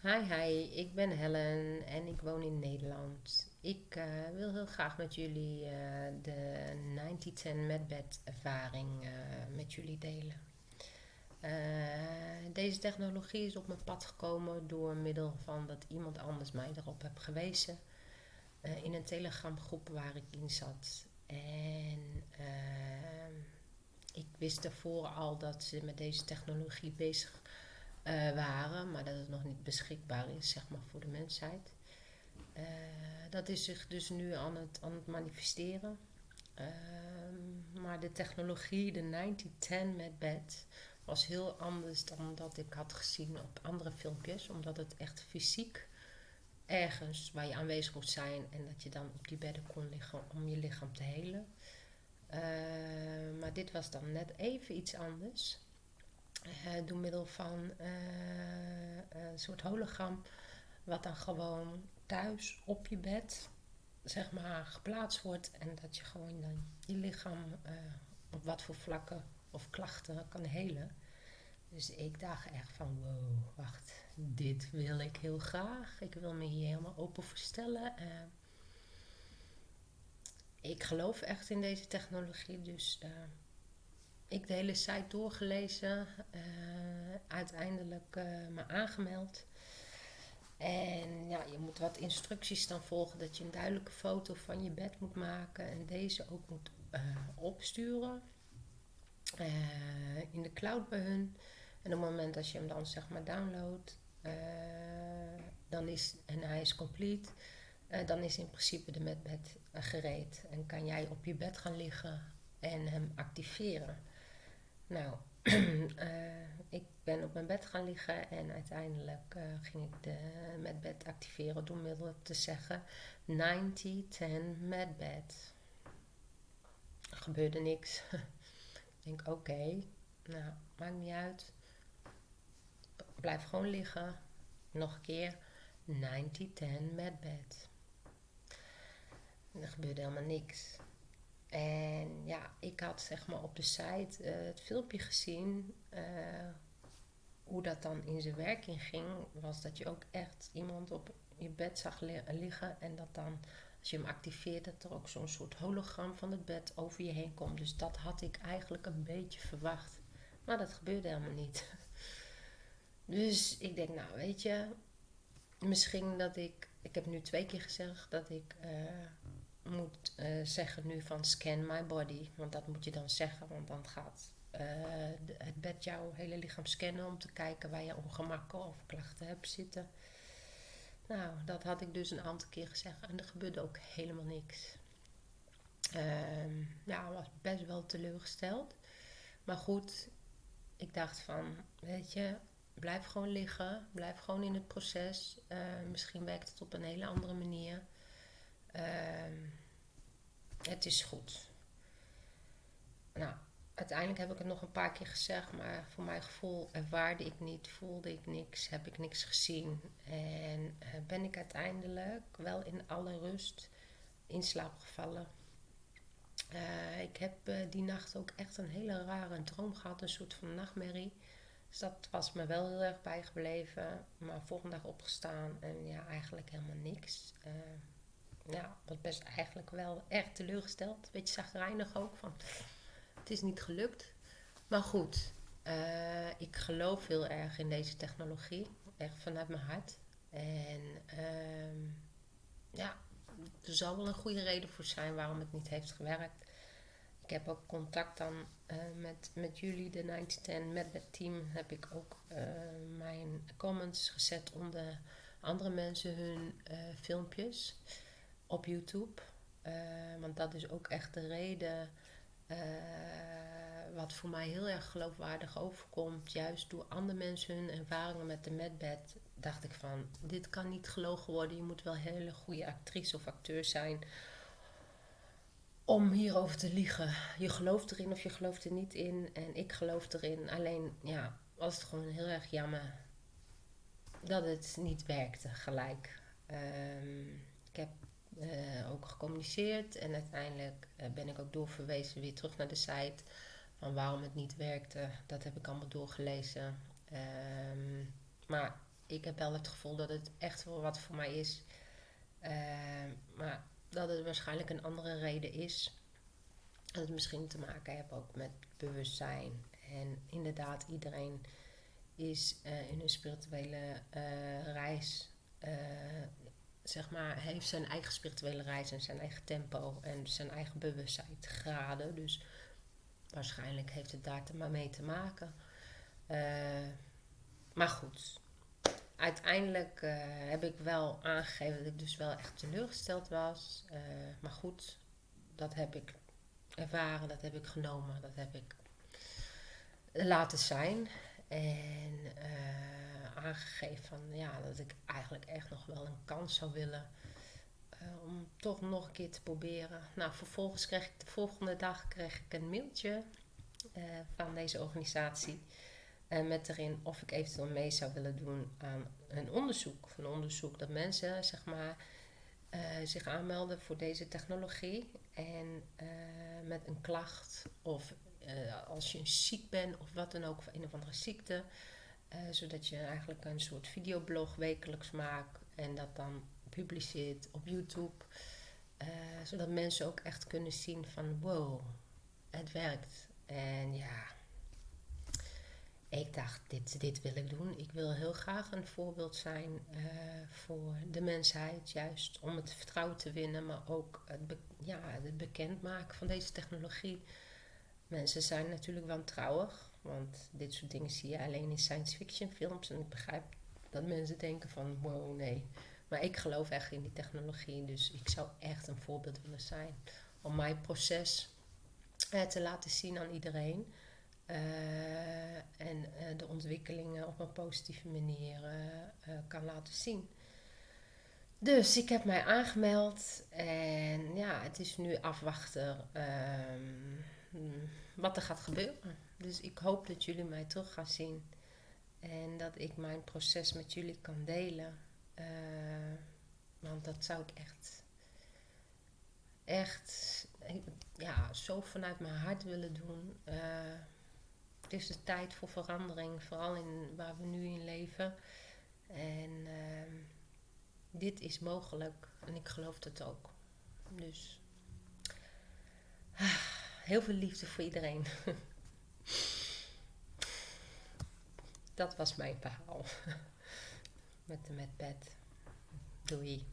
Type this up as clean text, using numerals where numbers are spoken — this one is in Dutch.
Hi, ik ben Helen en ik woon in Nederland. Ik wil heel graag met jullie de 90-10 medbed ervaring met jullie delen. Deze technologie is op mijn pad gekomen door middel van dat iemand anders mij erop heeft gewezen. In een Telegram groep waar ik in zat. En ik wist daarvoor al dat ze met deze technologie bezig waren, maar dat het nog niet beschikbaar is, zeg maar, voor de mensheid. Uh, dat is zich dus nu aan het manifesteren. Maar de technologie, de 9010 met bed, was heel anders dan dat ik had gezien op andere filmpjes. Omdat het echt fysiek ergens waar je aanwezig moet zijn en dat je dan op die bedden kon liggen om je lichaam te helen. Uh, maar dit was dan net even iets anders. Door middel van een soort hologram, wat dan gewoon thuis op je bed, zeg maar, geplaatst wordt. En dat je gewoon dan je lichaam op wat voor vlakken of klachten kan helen. Dus ik dacht echt van, wow, wacht, dit wil ik heel graag. Ik wil me hier helemaal open voor stellen. Ik geloof echt in deze technologie, dus ik de hele site doorgelezen, uiteindelijk me aangemeld. En ja, je moet wat instructies dan volgen, dat je een duidelijke foto van je bed moet maken en deze ook moet opsturen in de cloud bij hun. En op het moment dat je hem dan zeg maar downloadt, en hij is complete, dan is in principe de medbed gereed en kan jij op je bed gaan liggen en hem activeren. Nou, ik ben op mijn bed gaan liggen en uiteindelijk ging ik de medbed activeren door middel te zeggen 90-10 medbed. Er gebeurde niks. Ik denk oké, nou maakt niet uit. Blijf gewoon liggen. Nog een keer 90-10 medbed. En er gebeurde helemaal niks. En ja, ik had zeg maar op de site het filmpje gezien. Hoe dat dan in zijn werking ging, was dat je ook echt iemand op je bed zag liggen. En dat dan, als je hem activeert, dat er ook zo'n soort hologram van het bed over je heen komt. Dus dat had ik eigenlijk een beetje verwacht. Maar dat gebeurde helemaal niet. Dus ik denk, nou weet je, misschien dat ik heb nu 2 keer gezegd dat ik moet zeggen nu van scan my body. Want dat moet je dan zeggen, want dan gaat het bed jouw hele lichaam scannen om te kijken waar je ongemakken of klachten hebt zitten. Nou, dat had ik dus een aantal keer gezegd en er gebeurde ook helemaal niks. Ja, ik was best wel teleurgesteld. Maar goed, ik dacht van, weet je, blijf gewoon liggen. Blijf gewoon in het proces. Misschien werkt het op een hele andere manier. Ehm, het is goed. Nou, uiteindelijk heb ik het nog een paar keer gezegd, maar voor mijn gevoel ervaarde ik niet, voelde ik niks, heb ik niks gezien. En ben ik uiteindelijk wel in alle rust in slaap gevallen. Ik heb die nacht ook echt een hele rare droom gehad, een soort van nachtmerrie. Dus dat was me wel heel erg bijgebleven. Maar volgende dag opgestaan en ja, eigenlijk helemaal niks. Ja, was best eigenlijk wel erg teleurgesteld. Beetje chagrijnig ook, van het is niet gelukt. Maar goed, ik geloof heel erg in deze technologie. Echt vanuit mijn hart. En ja, er zal wel een goede reden voor zijn waarom het niet heeft gewerkt. Ik heb ook contact dan met jullie, de 9010, met het team. Heb ik ook mijn comments gezet onder andere mensen hun filmpjes op YouTube. Want dat is ook echt de reden wat voor mij heel erg geloofwaardig overkomt. Juist door andere mensen hun ervaringen met de medbed dacht ik van, dit kan niet gelogen worden. Je moet wel een hele goede actrice of acteur zijn om hierover te liegen. Je gelooft erin of je gelooft er niet in. En ik geloof erin. Alleen ja, was het gewoon heel erg jammer dat het niet werkte gelijk. Ik heb ook gecommuniceerd en uiteindelijk ben ik ook doorverwezen weer terug naar de site van waarom het niet werkte. Dat heb ik allemaal doorgelezen. Maar ik heb wel het gevoel dat het echt wel wat voor mij is. Maar dat het waarschijnlijk een andere reden is. Dat het misschien te maken heeft ook met bewustzijn. En inderdaad, iedereen is in een spirituele reis, zeg maar, heeft zijn eigen spirituele reis en zijn eigen tempo en zijn eigen bewustzijnsgraden. Dus waarschijnlijk heeft het daar maar mee te maken. Maar goed, uiteindelijk heb ik wel aangegeven dat ik dus wel echt teleurgesteld was. Maar goed, dat heb ik ervaren, dat heb ik genomen, dat heb ik laten zijn. En aangegeven van ja, dat ik eigenlijk echt nog wel een kans zou willen om toch nog een keer te proberen. Nou, vervolgens kreeg ik de volgende dag een mailtje van deze organisatie. Met erin of ik eventueel mee zou willen doen aan een onderzoek. Een onderzoek dat mensen zeg maar, zich aanmelden voor deze technologie. En met een klacht of als je ziek bent of wat dan ook, of een of andere ziekte. Zodat je eigenlijk een soort videoblog wekelijks maakt en dat dan publiceert op YouTube. Zodat mensen ook echt kunnen zien van wow, het werkt. En ja, ik dacht, dit wil ik doen. Ik wil heel graag een voorbeeld zijn voor de mensheid. Juist om het vertrouwen te winnen, maar ook het bekendmaken van deze technologie. Mensen zijn natuurlijk wantrouwig, want dit soort dingen zie je alleen in science fiction films. En ik begrijp dat mensen denken van wow, nee. Maar ik geloof echt in die technologie, dus ik zou echt een voorbeeld willen zijn. Om mijn proces te laten zien aan iedereen. En de ontwikkelingen op een positieve manier kan laten zien. Dus ik heb mij aangemeld en ja, het is nu afwachten wat er gaat gebeuren. Dus ik hoop dat jullie mij terug gaan zien en dat ik mijn proces met jullie kan delen. Want dat zou ik echt zo vanuit mijn hart willen doen. Het is de tijd voor verandering, vooral in waar we nu in leven. En dit is mogelijk en ik geloof dat ook. Dus heel veel liefde voor iedereen. Dat was mijn verhaal met de Medbed. Doei.